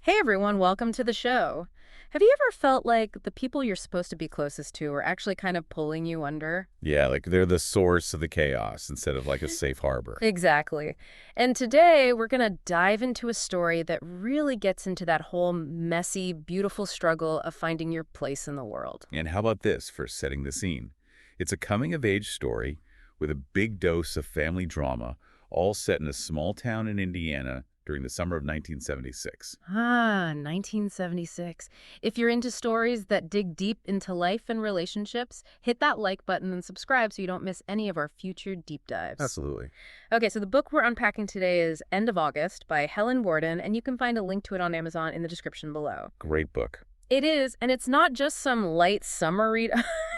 Hey everyone, welcome to the show. Have you ever felt like the people you're supposed to be closest to are actually kind of pulling you under? Yeah, like they're the source of the chaos instead of like a safe harbor. Exactly. And today we're going to dive into a story that really gets into that whole messy, beautiful struggle of finding your place in the world. And how about this for setting the scene? It's a coming-of-age story with a big dose of family drama, all set in a small town in Indiana during the summer of 1976. 1976. If you're into stories that dig deep into life and relationships, hit that like button and subscribe so you don't miss any of our future deep dives. Absolutely. Okay, so the book we're unpacking today is End of August by Helen Worden, and you can find a link to it on Amazon in the description below. Great book. It is, and it's not just some light summer read.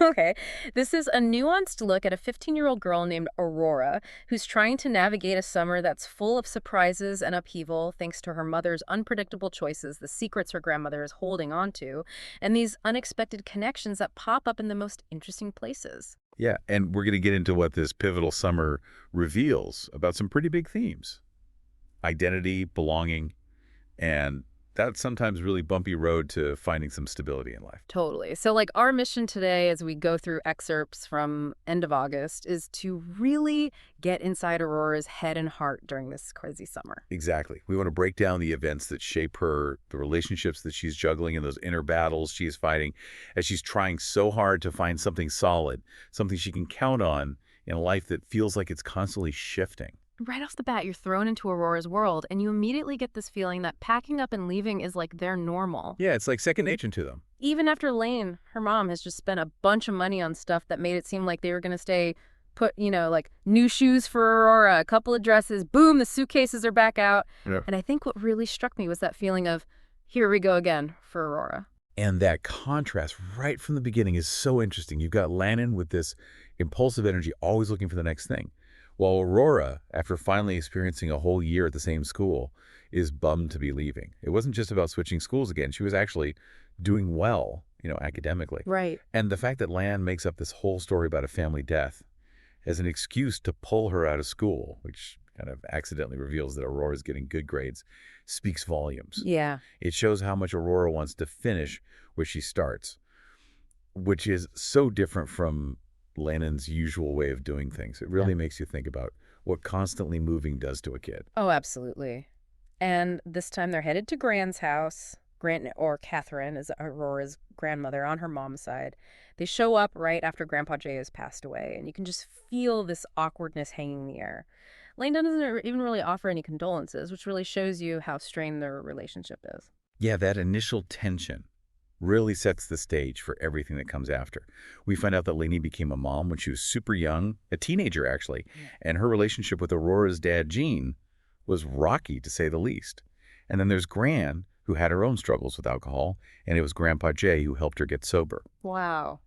Okay, this is a nuanced look at a 15-year-old girl named Aurora who's trying to navigate a summer that's full of surprises and upheaval thanks to her mother's unpredictable choices, the secrets her grandmother is holding on to, and these unexpected connections that pop up in the most interesting places. Yeah, and we're going to get into what this pivotal summer reveals about some pretty big themes. Identity, belonging, and that's sometimes really bumpy road to finding some stability in life. Totally. So, like, our mission today as we go through excerpts from End of August is to really get inside Aurora's head and heart during this crazy summer. Exactly. We want to break down the events that shape her, the relationships that she's juggling, and those inner battles she's fighting as she's trying so hard to find something solid, something she can count on in a life that feels like it's constantly shifting. Right off the bat, you're thrown into Aurora's world, and you immediately get this feeling that packing up and leaving is like their normal. Yeah, it's like second nature to them. Even after Lane, her mom, has just spent a bunch of money on stuff that made it seem like they were going to stay put, like new shoes for Aurora, a couple of dresses, boom, the suitcases are back out. Yeah. And I think what really struck me was that feeling of, here we go again for Aurora. And that contrast right from the beginning is so interesting. You've got Lannon with this impulsive energy, always looking for the next thing. While Aurora, after finally experiencing a whole year at the same school, is bummed to be leaving. It wasn't just about switching schools again. She was actually doing well, academically. Right. And the fact that Lan makes up this whole story about a family death as an excuse to pull her out of school, which kind of accidentally reveals that Aurora's getting good grades, speaks volumes. Yeah. It shows how much Aurora wants to finish where she starts, which is so different from Lannon's usual way of doing things. It really makes you think about what constantly moving does to a kid. Oh, absolutely. And this time they're headed to Gran's house. Grant, or Catherine, is Aurora's grandmother on her mom's side. They show up right after Grandpa Jay has passed away, and you can just feel this awkwardness hanging in the air. Lane doesn't even really offer any condolences, which really shows you how strained their relationship is. Yeah, that initial tension really sets the stage for everything that comes after. We find out that Lainey became a mom when she was super young, a teenager actually, and her relationship with Aurora's dad, Gene, was rocky to say the least. And then there's Gran, who had her own struggles with alcohol, and it was Grandpa Jay who helped her get sober. Wow.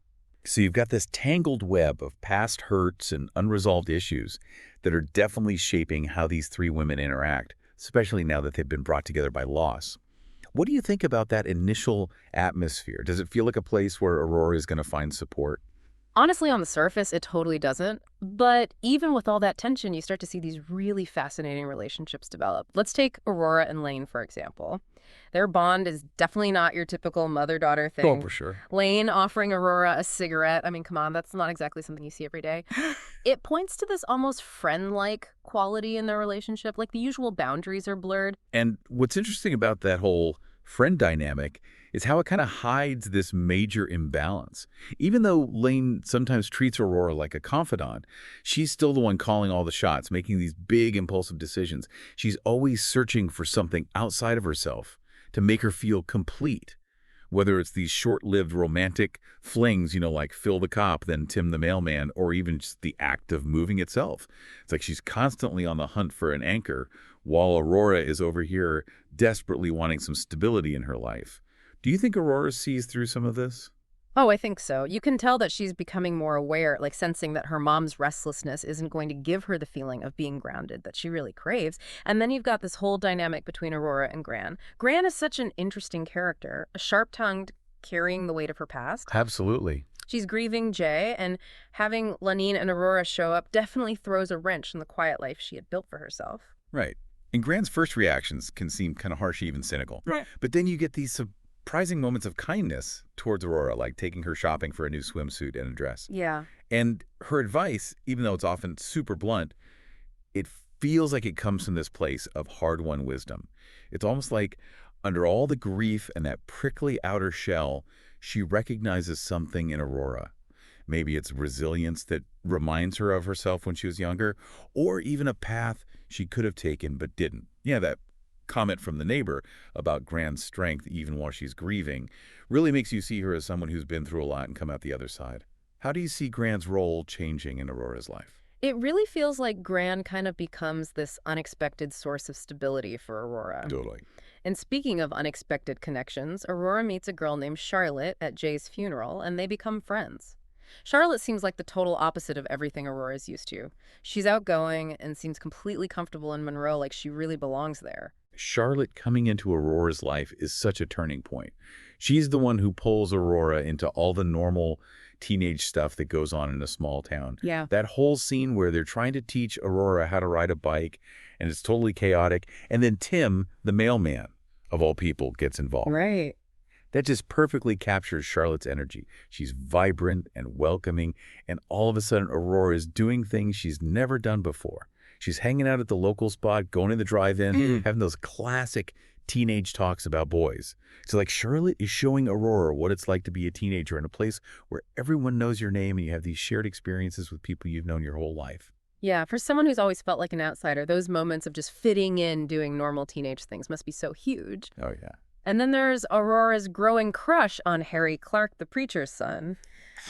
So you've got this tangled web of past hurts and unresolved issues that are definitely shaping how these three women interact, especially now that they've been brought together by loss. What do you think about that initial atmosphere? Does it feel like a place where Aurora is going to find support? Honestly, on the surface, it totally doesn't. But even with all that tension, you start to see these really fascinating relationships develop. Let's take Aurora and Lane, for example. Their bond is definitely not your typical mother-daughter thing. Oh, for sure. Lane offering Aurora a cigarette. I mean, come on, that's not exactly something you see every day. It points to this almost friend-like quality in their relationship, like the usual boundaries are blurred. And what's interesting about that whole friend dynamic is how it kind of hides this major imbalance. Even though Lane sometimes treats Aurora like a confidant, she's still the one calling all the shots, making these big impulsive decisions. She's always searching for something outside of herself to make her feel complete. Whether it's these short-lived romantic flings, like Phil the cop, then Tim the mailman, or even just the act of moving itself. It's like she's constantly on the hunt for an anchor, while Aurora is over here desperately wanting some stability in her life. Do you think Aurora sees through some of this? Oh, I think so. You can tell that she's becoming more aware, like sensing that her mom's restlessness isn't going to give her the feeling of being grounded that she really craves. And then you've got this whole dynamic between Aurora and Gran. Gran is such an interesting character, a sharp-tongued, carrying the weight of her past. Absolutely. She's grieving Jay, and having Lanine and Aurora show up definitely throws a wrench in the quiet life she had built for herself. Right. And Grant's first reactions can seem kind of harsh, even cynical. Right. But then you get these surprising moments of kindness towards Aurora, like taking her shopping for a new swimsuit and a dress. Yeah. And her advice, even though it's often super blunt, it feels like it comes from this place of hard-won wisdom. It's almost like under all the grief and that prickly outer shell, she recognizes something in Aurora. Maybe it's resilience that reminds her of herself when she was younger, or even a path she could have taken but didn't. Yeah, that comment from the neighbor about Gran's strength even while she's grieving really makes you see her as someone who's been through a lot and come out the other side. How do you see Gran's role changing in Aurora's life? It really feels like Gran kind of becomes this unexpected source of stability for Aurora. Totally. And speaking of unexpected connections, Aurora meets a girl named Charlotte at Jay's funeral, and they become friends. Charlotte seems like the total opposite of everything Aurora's used to. She's outgoing and seems completely comfortable in Monroe, like she really belongs there. Charlotte coming into Aurora's life is such a turning point. She's the one who pulls Aurora into all the normal teenage stuff that goes on in a small town. Yeah. That whole scene where they're trying to teach Aurora how to ride a bike and it's totally chaotic, and then Tim, the mailman, of all people, gets involved. Right. That just perfectly captures Charlotte's energy. She's vibrant and welcoming, and all of a sudden Aurora is doing things she's never done before. She's hanging out at the local spot, going to the drive-in, having those classic teenage talks about boys. So like Charlotte is showing Aurora what it's like to be a teenager in a place where everyone knows your name and you have these shared experiences with people you've known your whole life. Yeah, for someone who's always felt like an outsider, those moments of just fitting in doing normal teenage things must be so huge. Oh, yeah. And then there's Aurora's growing crush on Harry Clark, the preacher's son.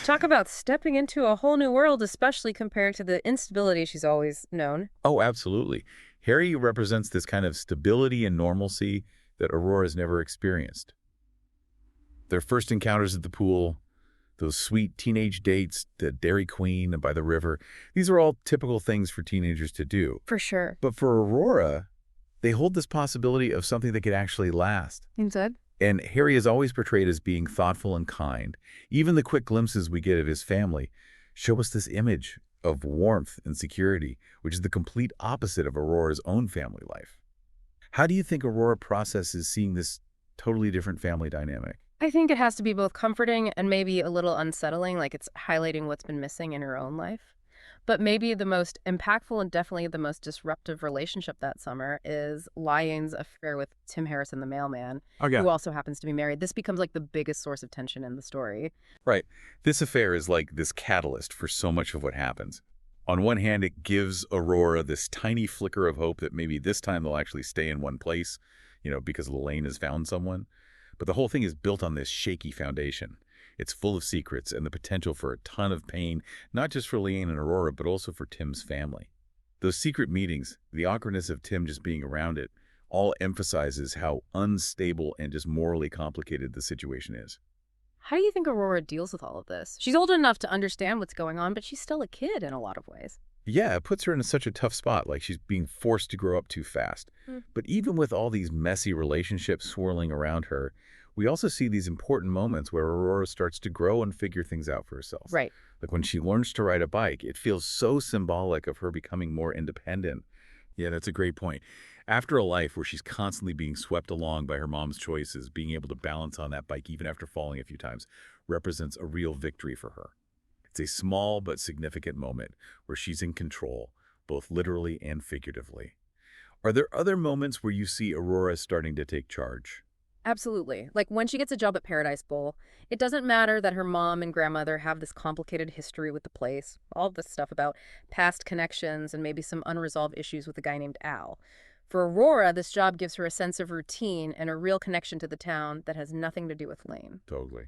Talk about stepping into a whole new world, especially compared to the instability she's always known. Oh, absolutely. Harry represents this kind of stability and normalcy that Aurora's never experienced. Their first encounters at the pool, those sweet teenage dates, the Dairy Queen and by the river, these are all typical things for teenagers to do. For sure. But for Aurora, they hold this possibility of something that could actually last. Instead? And Harry is always portrayed as being thoughtful and kind. Even the quick glimpses we get of his family show us this image of warmth and security, which is the complete opposite of Aurora's own family life. How do you think Aurora processes seeing this totally different family dynamic? I think it has to be both comforting and maybe a little unsettling, like it's highlighting what's been missing in her own life. But maybe the most impactful and definitely the most disruptive relationship that summer is Lyon's affair with Tim Harrison, the mailman, Oh, yeah. who also happens to be married. This becomes like the biggest source of tension in the story. Right. This affair is like this catalyst for so much of what happens. On one hand, it gives Aurora this tiny flicker of hope that maybe this time they'll actually stay in one place, because Lelaine has found someone. But the whole thing is built on this shaky foundation. It's full of secrets and the potential for a ton of pain, not just for Leanne and Aurora, but also for Tim's family. Those secret meetings, the awkwardness of Tim just being around it, all emphasizes how unstable and just morally complicated the situation is. How do you think Aurora deals with all of this? She's old enough to understand what's going on, but she's still a kid in a lot of ways. Yeah, it puts her in such a tough spot, like she's being forced to grow up too fast. But even with all these messy relationships swirling around her, we also see these important moments where Aurora starts to grow and figure things out for herself. Right. Like when she learns to ride a bike, it feels so symbolic of her becoming more independent. Yeah, that's a great point. After a life where she's constantly being swept along by her mom's choices, being able to balance on that bike even after falling a few times represents a real victory for her. It's a small but significant moment where she's in control, both literally and figuratively. Are there other moments where you see Aurora starting to take charge? Absolutely. Like when she gets a job at Paradise Bowl, it doesn't matter that her mom and grandmother have this complicated history with the place, all this stuff about past connections and maybe some unresolved issues with a guy named Al. For Aurora, this job gives her a sense of routine and a real connection to the town that has nothing to do with Lane. Totally.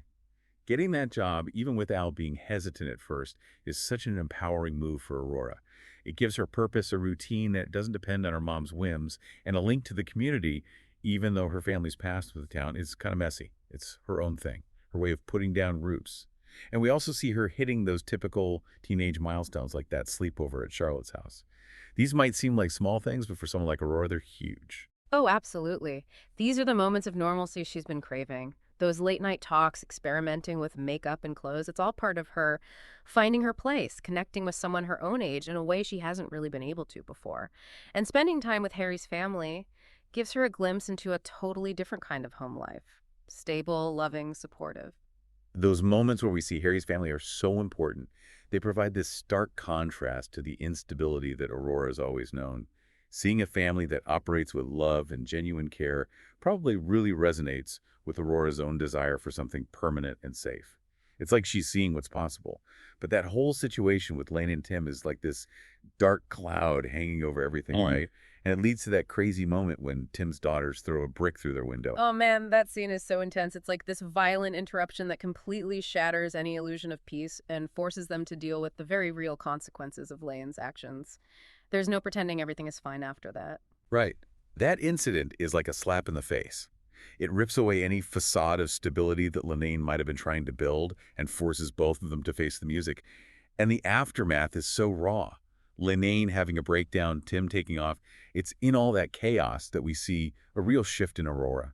Getting that job, even with Al being hesitant at first, is such an empowering move for Aurora. It gives her purpose, a routine that doesn't depend on her mom's whims, and a link to the community, even though her family's past with the town is kind of messy. It's her own thing, her way of putting down roots. And we also see her hitting those typical teenage milestones like that sleepover at Charlotte's house. These might seem like small things, but for someone like Aurora, they're huge. Oh, absolutely. These are the moments of normalcy she's been craving. Those late night talks, experimenting with makeup and clothes, it's all part of her finding her place, connecting with someone her own age in a way she hasn't really been able to before. And spending time with Harry's family gives her a glimpse into a totally different kind of home life. Stable, loving, supportive. Those moments where we see Harry's family are so important. They provide this stark contrast to the instability that Aurora's always known. Seeing a family that operates with love and genuine care probably really resonates with Aurora's own desire for something permanent and safe. It's like she's seeing what's possible. But that whole situation with Lane and Tim is like this dark cloud hanging over everything, right? And it leads to that crazy moment when Tim's daughters throw a brick through their window. Oh man, that scene is so intense. It's like this violent interruption that completely shatters any illusion of peace and forces them to deal with the very real consequences of Lane's actions. There's no pretending everything is fine after that. Right. That incident is like a slap in the face. It rips away any facade of stability that Lanaine might have been trying to build and forces both of them to face the music. And the aftermath is so raw. Lanaine having a breakdown, Tim taking off. It's in all that chaos that we see a real shift in Aurora.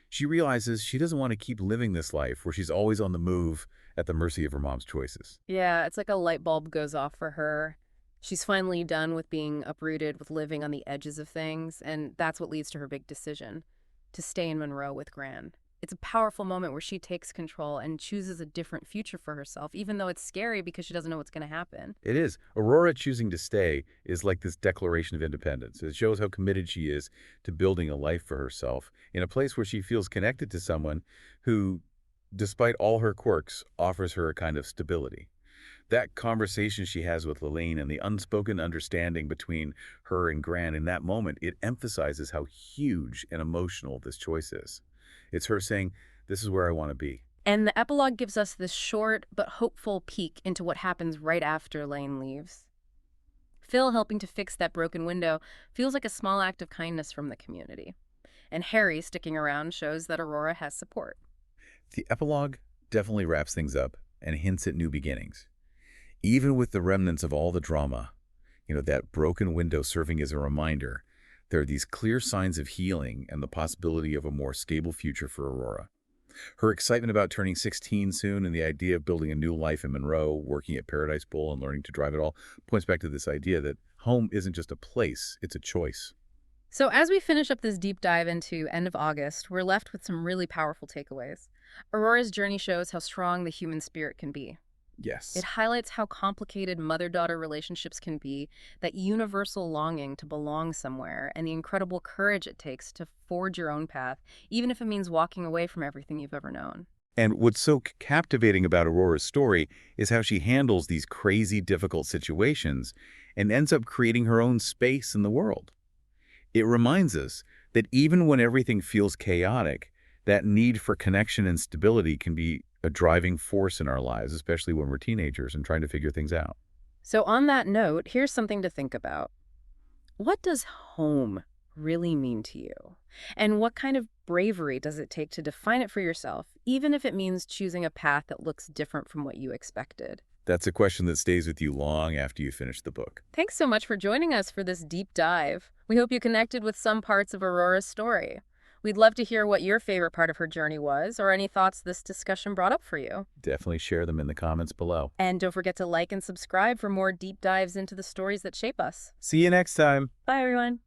She realizes she doesn't want to keep living this life where she's always on the move at the mercy of her mom's choices. Yeah, it's like a light bulb goes off for her. She's finally done with being uprooted, with living on the edges of things, and that's what leads to her big decision to stay in Monroe with Gran. It's a powerful moment where she takes control and chooses a different future for herself, even though it's scary because she doesn't know what's going to happen. It is. Aurora choosing to stay is like this declaration of independence. It shows how committed she is to building a life for herself in a place where she feels connected to someone who, despite all her quirks, offers her a kind of stability. That conversation she has with Lelaine and the unspoken understanding between her and Gran in that moment, it emphasizes how huge and emotional this choice is. It's her saying, this is where I want to be. And the epilogue gives us this short but hopeful peek into what happens right after Lane leaves. Phil helping to fix that broken window feels like a small act of kindness from the community. And Harry sticking around shows that Aurora has support. The epilogue definitely wraps things up and hints at new beginnings. Even with the remnants of all the drama, that broken window serving as a reminder, there are these clear signs of healing and the possibility of a more stable future for Aurora. Her excitement about turning 16 soon and the idea of building a new life in Monroe, working at Paradise Bowl and learning to drive it all, points back to this idea that home isn't just a place, it's a choice. So as we finish up this deep dive into End of August, we're left with some really powerful takeaways. Aurora's journey shows how strong the human spirit can be. It Yes. highlights how complicated mother-daughter relationships can be, that universal longing to belong somewhere, and the incredible courage it takes to forge your own path, even if it means walking away from everything you've ever known. And what's so captivating about Aurora's story is how she handles these crazy, difficult situations and ends up creating her own space in the world. It reminds us that even when everything feels chaotic, that need for connection and stability can be a driving force in our lives, especially when we're teenagers and trying to figure things out. So on that note, here's something to think about. What does home really mean to you? And what kind of bravery does it take to define it for yourself, even if it means choosing a path that looks different from what you expected? That's a question that stays with you long after you finish the book. Thanks so much for joining us for this deep dive. We hope you connected with some parts of Aurora's story. We'd love to hear what your favorite part of her journey was, or any thoughts this discussion brought up for you. Definitely share them in the comments below. And don't forget to like and subscribe for more deep dives into the stories that shape us. See you next time. Bye, everyone.